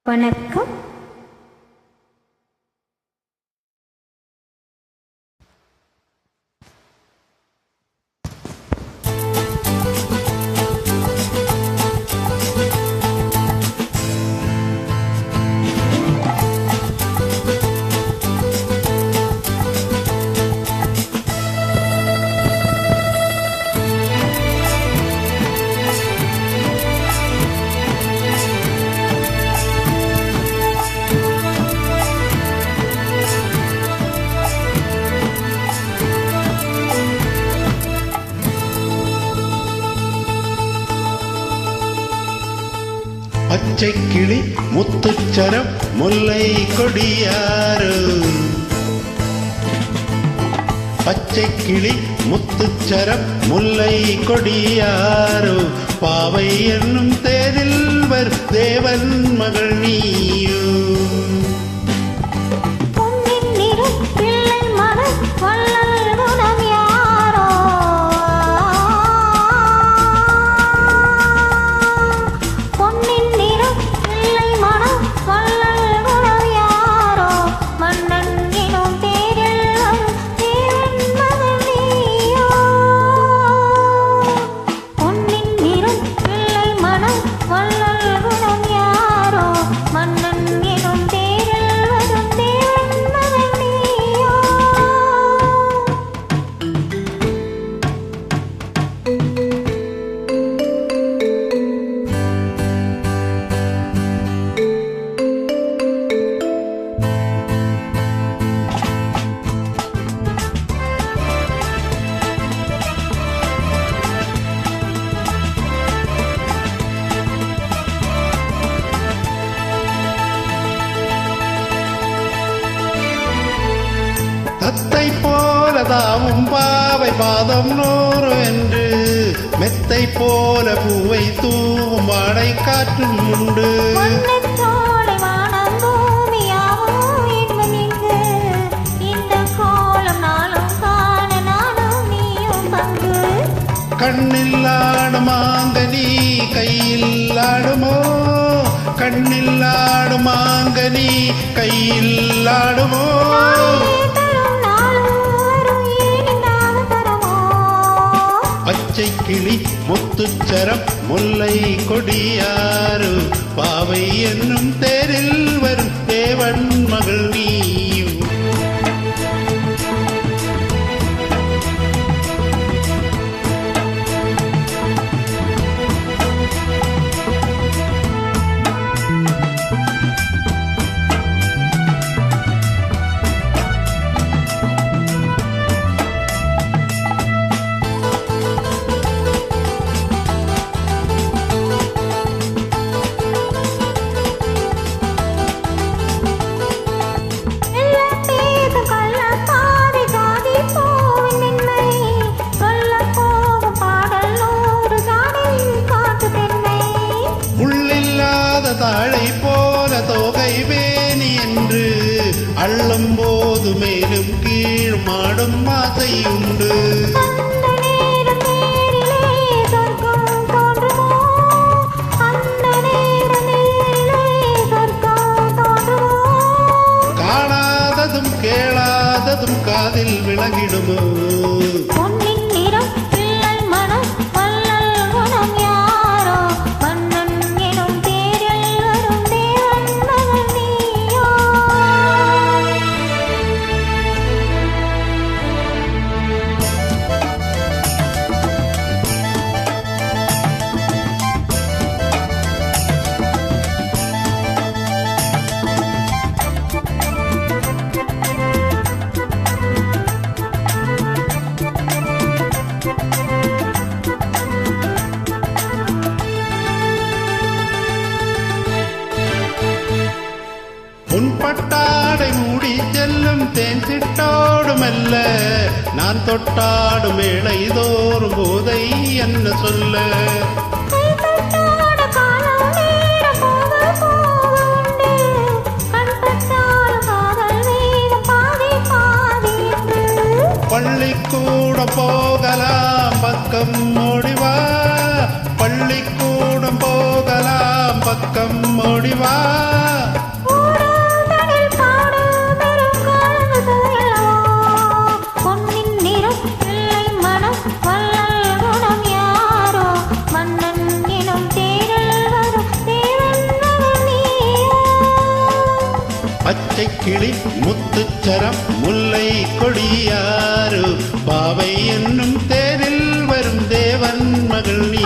வணக்கம். பச்சை கிளி முத்துச்சரம் முல்லை கொடியாறு. பச்சை கிளி முத்துச்சரம் முல்லை கொடியாறு. பாவை என்னும் தேரில் வர் தேவன் மகள் நீயோ. தத்தை போல தாவும் பாவை பாதம் நூறு என்று, மெத்தை போல பூவை தூவும் வாடை காற்றும் உண்டு. கண்ணில் மாங்கனி கையில் ஆடுமோ, கண்ணில் மாங்கனி கையில் ஆடுமோ. பச்சை கிளி முத்துச்சரம் முல்லை கொடியாறு. பாவை என்னும் தேரில் வரும் தேவன் மகள் நீயும். தாழை போல தோகை வேணி என்று அள்ளும் போது மேலும் கீழ் மாடும் ஆசை உண்டு. காணாததும் கேளாததும் காதில் விளங்கிடுமோ. உன் பட்டாடை மூடி செல்லும் தேன் சிட்டோடுமல்ல, நான் தொட்டாடும் வேளை தோறும் போதை என்ன சொல்ல. பள்ளிக்கூடம் போகலாம் பக்கம் ஓடிவா, பள்ளிக்கூடம் போகலாம் பக்கம் ஓடிவா. அச்சரம் முல்லை கொடியாறு பாவை என்னும் தேரில் வரும் தேவன் மகள் நீ